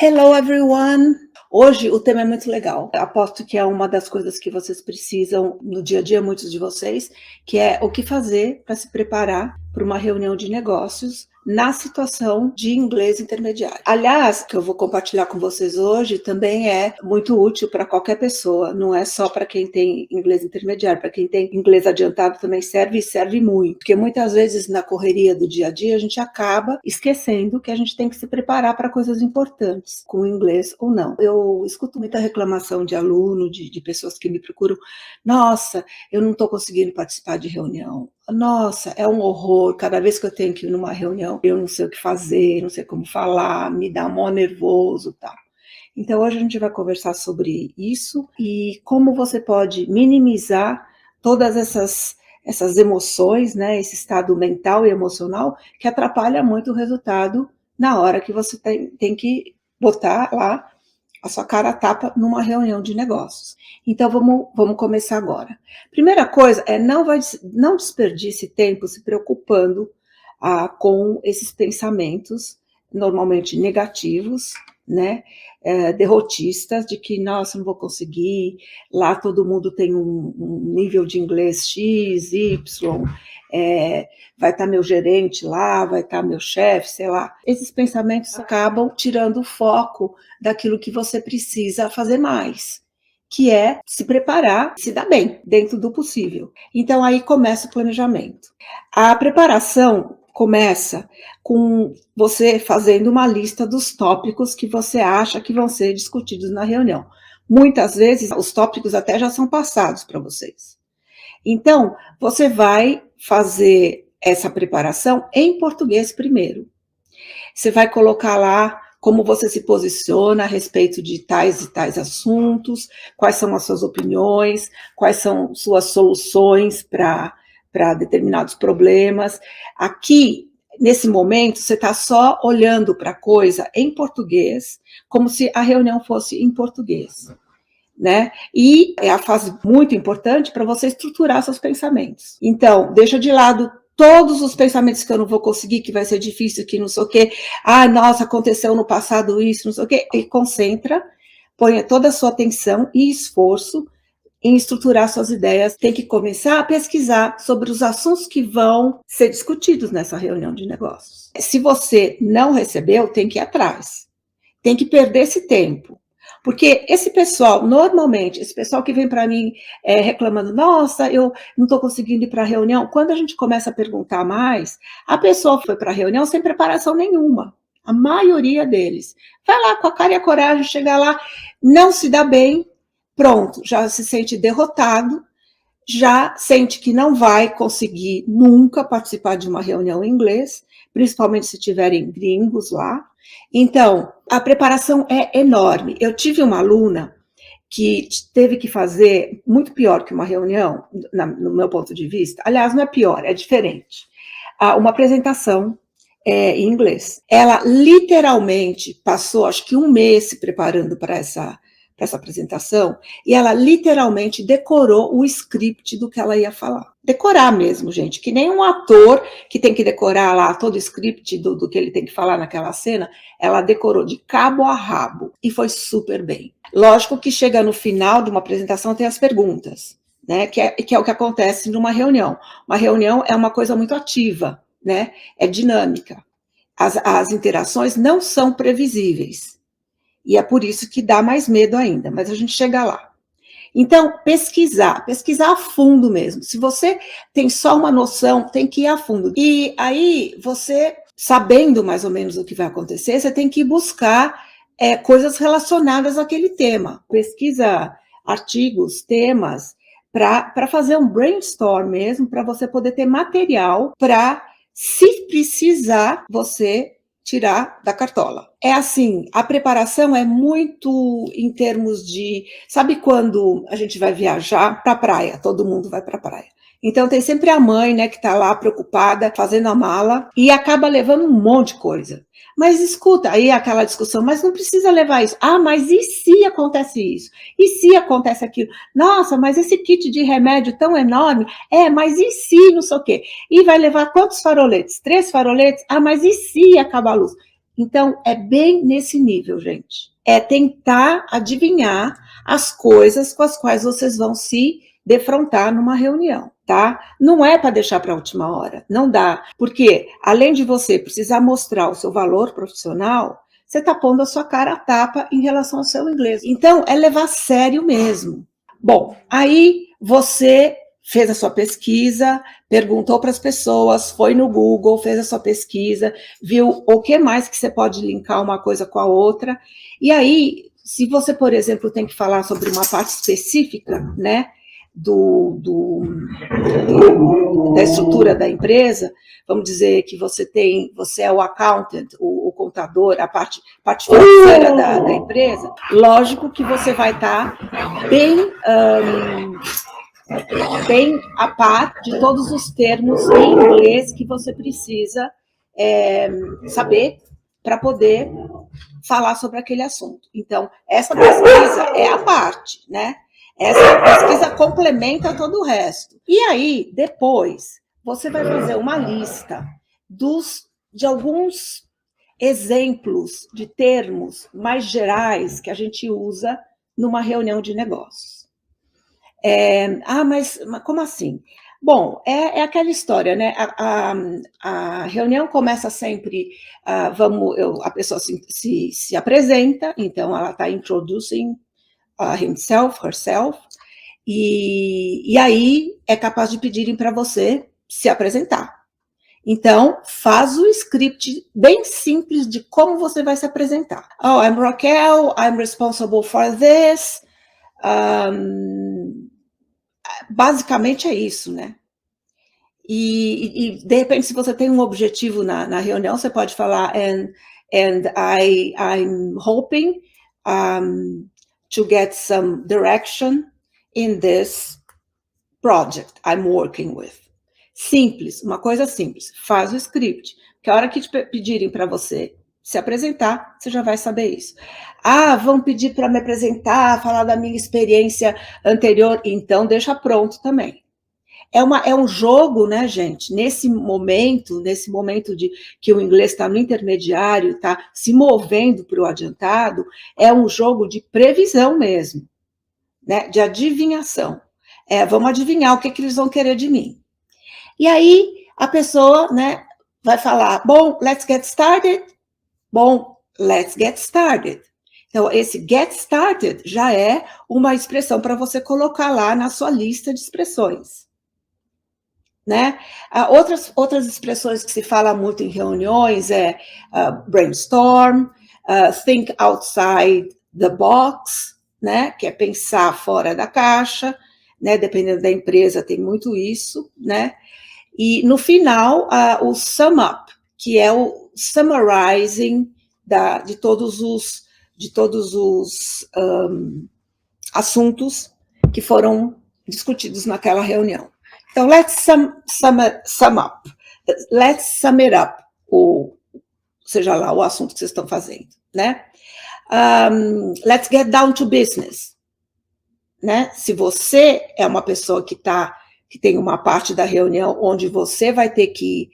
Hello everyone! Hoje o tema é muito legal. Eu aposto que é uma das coisas que vocês precisam no dia a dia, muitos de vocês, que é o que fazer para se preparar para uma reunião de negócios na situação de inglês intermediário. Aliás, que eu vou compartilhar com vocês hoje também é muito útil para qualquer pessoa, não é só para quem tem inglês intermediário, para quem tem inglês adiantado também serve e serve muito, porque muitas vezes na correria do dia a dia a gente acaba esquecendo que a gente tem que se preparar para coisas importantes, com inglês ou não. Eu escuto muita reclamação de aluno, de pessoas que me procuram, nossa, eu não estou conseguindo participar de reunião. Nossa, é um horror, cada vez que eu tenho que ir numa reunião, eu não sei o que fazer, não sei como falar, me dá mó nervoso, tá? Então hoje a gente vai conversar sobre isso e como você pode minimizar todas essas emoções, né, esse estado mental e emocional que atrapalha muito o resultado na hora que você tem que botar lá a sua cara a tapa numa reunião de negócios. Então vamos começar agora. Primeira coisa é não desperdice tempo se preocupando com esses pensamentos normalmente negativos, né, derrotistas, de que, nossa, não vou conseguir, lá todo mundo tem um nível de inglês X, Y, vai estar meu gerente lá, vai estar meu chefe, sei lá. Esses pensamentos acabam tirando o foco daquilo que você precisa fazer mais, que é se preparar, se dar bem, dentro do possível. Então aí começa o planejamento. A preparação começa com você fazendo uma lista dos tópicos que você acha que vão ser discutidos na reunião. Muitas vezes os tópicos até já são passados para vocês. Então, você vai fazer essa preparação em português primeiro. Você vai colocar lá como você se posiciona a respeito de tais e tais assuntos, quais são as suas opiniões, quais são suas soluções para determinados problemas. Aqui, nesse momento, você está só olhando para a coisa em português, como se a reunião fosse em português, né? E é a fase muito importante para você estruturar seus pensamentos. Então, deixa de lado todos os pensamentos que eu não vou conseguir, que vai ser difícil, que não sei o quê. Ah, nossa, aconteceu no passado isso, não sei o quê. E concentra, ponha toda a sua atenção e esforço em estruturar suas ideias. Tem que começar a pesquisar sobre os assuntos que vão ser discutidos nessa reunião de negócios. Se você não recebeu, tem que ir atrás. Tem que perder esse tempo. Porque esse pessoal, normalmente, esse pessoal que vem para mim reclamando, nossa, eu não estou conseguindo ir para a reunião, quando a gente começa a perguntar mais, a pessoa foi para a reunião sem preparação nenhuma. A maioria deles. Vai lá com a cara e a coragem, chega lá, não se dá bem, pronto, já se sente derrotado, já sente que não vai conseguir nunca participar de uma reunião em inglês, principalmente se tiverem gringos lá. Então, a preparação é enorme. Eu tive uma aluna que teve que fazer muito pior que uma reunião, no meu ponto de vista. Aliás, não é pior, é diferente. Uma apresentação em inglês. Ela literalmente passou, acho que um mês se preparando para essa apresentação, e ela literalmente decorou o script do que ela ia falar. Decorar mesmo, gente, que nem um ator que tem que decorar lá todo o script do que ele tem que falar naquela cena, ela decorou de cabo a rabo, e foi super bem. Lógico que chega no final de uma apresentação tem as perguntas, né, que é o que acontece numa reunião. Uma reunião é uma coisa muito ativa, né, é dinâmica. As interações não são previsíveis. E é por isso que dá mais medo ainda, mas a gente chega lá. Então, pesquisar a fundo mesmo. Se você tem só uma noção, tem que ir a fundo. E aí, você, sabendo mais ou menos o que vai acontecer, você tem que buscar coisas relacionadas àquele tema. Pesquisa artigos, temas, para fazer um brainstorm mesmo, para você poder ter material para, se precisar, você tirar da cartola. É assim, a preparação é muito em termos de... Sabe quando a gente vai viajar para a praia? Todo mundo vai para a praia. Então tem sempre a mãe, né, que está lá preocupada, fazendo a mala, e acaba levando um monte de coisa. Mas escuta, aí aquela discussão, mas não precisa levar isso. Ah, mas e se acontece isso? E se acontece aquilo? Nossa, mas esse kit de remédio tão enorme, mas e se não sei o quê? E vai levar quantos faroletes? 3 faroletes? Ah, mas e se acabar a luz? Então, é bem nesse nível, gente. É tentar adivinhar as coisas com as quais vocês vão se defrontar numa reunião, tá? Não é para deixar para a última hora, não dá. Porque, além de você precisar mostrar o seu valor profissional, você está pondo a sua cara a tapa em relação ao seu inglês. Então, é levar a sério mesmo. Bom, aí você fez a sua pesquisa, perguntou para as pessoas, foi no Google, fez a sua pesquisa, viu o que mais que você pode linkar uma coisa com a outra. E aí, se você, por exemplo, tem que falar sobre uma parte específica, né, da estrutura da empresa, vamos dizer que você é o accountant, o contador, a parte financeira da empresa, lógico que você vai estar bem a par de todos os termos em inglês que você precisa saber para poder falar sobre aquele assunto. Então, essa pesquisa é a parte, né? Essa pesquisa complementa todo o resto. E aí, depois, você vai fazer uma lista de alguns exemplos de termos mais gerais que a gente usa numa reunião de negócios. Mas como assim? Bom, é aquela história, né? A reunião começa sempre, a pessoa se apresenta, então ela está introducing himself, herself, e aí é capaz de pedirem para você se apresentar. Então, faz o script bem simples de como você vai se apresentar. Oh, I'm Raquel, I'm responsible for this. Basicamente é isso, né? E de repente, se você tem um objetivo na reunião, você pode falar, and I'm hoping to get some direction in this project I'm working with. Simples, uma coisa simples. Faz o script, que a hora que te pedirem para você se apresentar, você já vai saber isso. Vão pedir para me apresentar, falar da minha experiência anterior, então deixa pronto também. É um jogo, né, gente? Nesse momento de que o inglês está no intermediário, está se movendo para o adiantado, é um jogo de previsão mesmo, né? De adivinhação. Vamos adivinhar o que eles vão querer de mim. E aí a pessoa, né, vai falar, bom, let's get started. Bom, let's get started. Então, esse get started já é uma expressão para você colocar lá na sua lista de expressões. Né? Outras expressões que se fala muito em reuniões é brainstorm, think outside the box, né? Que é pensar fora da caixa, né? Dependendo da empresa tem muito isso, né? E no final, o sum up, que é o summarizing de todos os assuntos que foram discutidos naquela reunião. Então, let's sum up. Let's sum it up, seja lá o assunto que vocês estão fazendo, né? Let's get down to business, né? Se você é uma pessoa que tem uma parte da reunião onde você vai ter que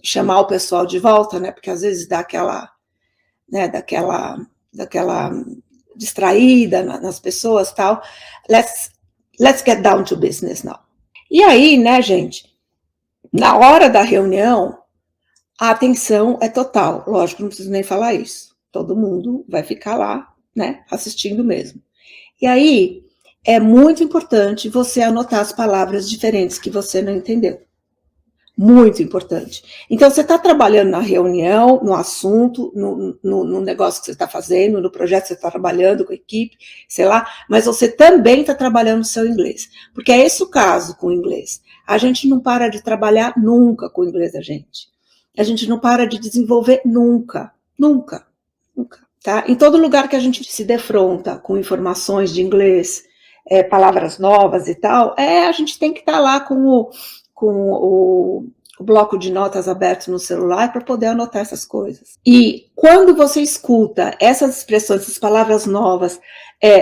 chamar o pessoal de volta, né? Porque às vezes dá aquela distraída nas pessoas, tal. Let's get down to business now. E aí, né, gente, na hora da reunião, a atenção é total. Lógico, não preciso nem falar isso. Todo mundo vai ficar lá, né, assistindo mesmo. E aí, é muito importante você anotar as palavras diferentes que você não entendeu. Muito importante. Então, você está trabalhando na reunião, no assunto, no negócio que você está fazendo, no projeto que você está trabalhando com a equipe, sei lá, mas você também está trabalhando no seu inglês. Porque é esse o caso com o inglês. A gente não para de trabalhar nunca com o inglês da gente. A gente não para de desenvolver nunca. Nunca. Nunca. Tá? Em todo lugar que a gente se defronta com informações de inglês, palavras novas e tal, a gente tem que estar lá com o bloco de notas aberto no celular para poder anotar essas coisas. E quando você escuta essas expressões, essas palavras novas,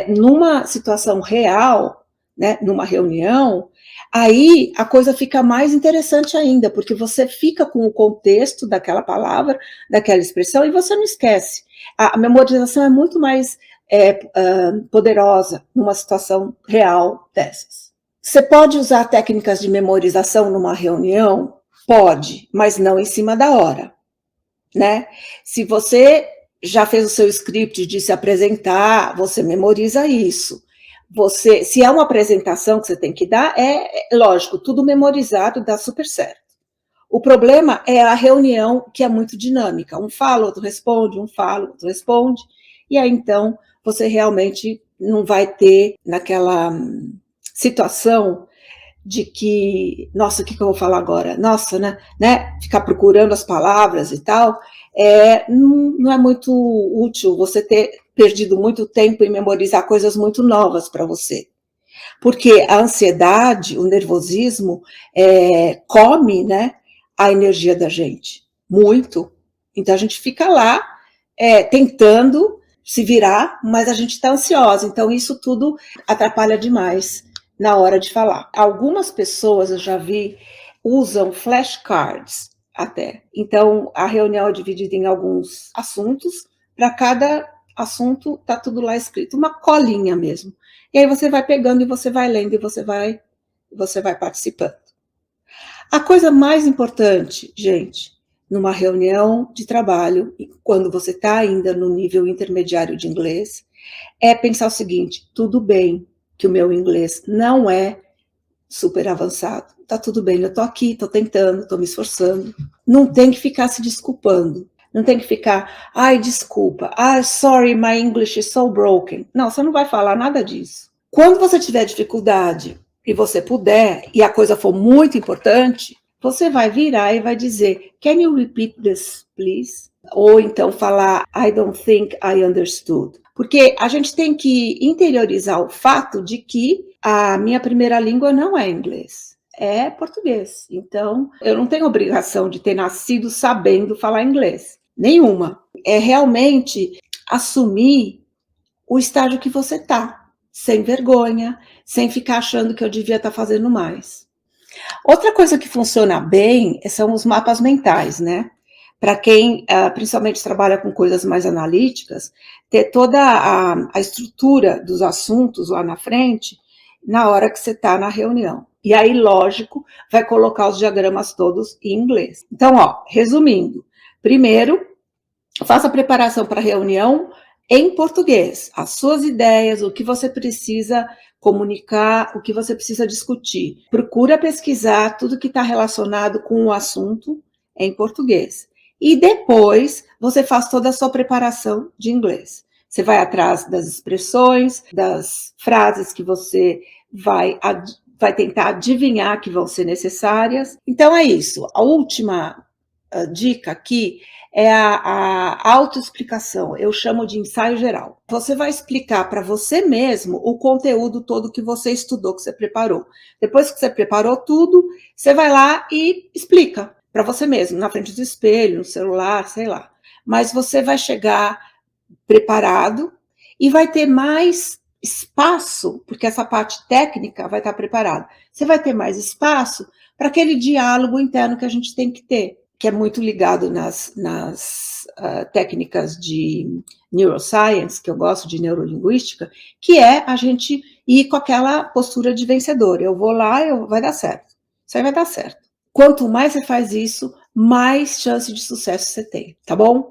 numa situação real, né, numa reunião, Aí a coisa fica mais interessante ainda, porque você fica com o contexto daquela palavra, daquela expressão, e você não esquece. A memorização é muito mais poderosa numa situação real dessas. Você pode usar técnicas de memorização numa reunião? Pode, mas não em cima da hora, né? Se você já fez o seu script de se apresentar, você memoriza isso. Você, se é uma apresentação que você tem que dar, lógico, tudo memorizado dá super certo. O problema é a reunião, que é muito dinâmica. Um fala, outro responde, um fala, outro responde, e aí então você realmente não vai ter naquela situação de que, nossa, o que eu vou falar agora? Nossa, né? Ficar procurando as palavras e tal, não é muito útil você ter perdido muito tempo em memorizar coisas muito novas para você. Porque a ansiedade, o nervosismo, come, né, a energia da gente, muito. Então a gente fica lá tentando se virar, mas a gente está ansiosa. Então isso tudo atrapalha demais na hora de falar. Algumas pessoas, eu já vi, usam flashcards até. Então a reunião é dividida em alguns assuntos, para cada assunto tá tudo lá escrito, uma colinha mesmo. E aí você vai pegando e você vai lendo e você vai participando. A coisa mais importante, gente, numa reunião de trabalho, quando você está ainda no nível intermediário de inglês, é pensar o seguinte: tudo bem que o meu inglês não é super avançado, tá tudo bem, eu tô aqui, tô tentando, tô me esforçando. Não tem que ficar se desculpando. Não tem que ficar, ai, desculpa, sorry, my English is so broken. Não, você não vai falar nada disso. Quando você tiver dificuldade e você puder, e a coisa for muito importante, você vai virar e vai dizer, can you repeat this, please? Ou então falar, I don't think I understood. Porque a gente tem que interiorizar o fato de que a minha primeira língua não é inglês, é português. Então, eu não tenho obrigação de ter nascido sabendo falar inglês. Nenhuma. É realmente assumir o estágio que você está, sem vergonha, sem ficar achando que eu devia estar fazendo mais. Outra coisa que funciona bem são os mapas mentais, né? Para quem principalmente trabalha com coisas mais analíticas, ter toda a estrutura dos assuntos lá na frente, na hora que você está na reunião. E aí, lógico, vai colocar os diagramas todos em inglês. Então, resumindo, primeiro, faça a preparação para a reunião em português, as suas ideias, o que você precisa comunicar, o que você precisa discutir. Procura pesquisar tudo que está relacionado com o assunto em português. E depois você faz toda a sua preparação de inglês. Você vai atrás das expressões, das frases que você vai tentar adivinhar que vão ser necessárias. Então é isso. A última dica aqui é a autoexplicação, eu chamo de ensaio geral. Você vai explicar para você mesmo o conteúdo todo que você estudou, que você preparou. Depois que você preparou tudo, você vai lá e explica para você mesmo, na frente do espelho, no celular, sei lá. Mas você vai chegar preparado e vai ter mais espaço, porque essa parte técnica vai estar preparada. Você vai ter mais espaço para aquele diálogo interno que a gente tem que ter, que é muito ligado nas técnicas de neuroscience, que eu gosto de neurolinguística, que é a gente ir com aquela postura de vencedor. Eu vou lá, vai dar certo. Isso aí vai dar certo. Quanto mais você faz isso, mais chance de sucesso você tem, tá bom?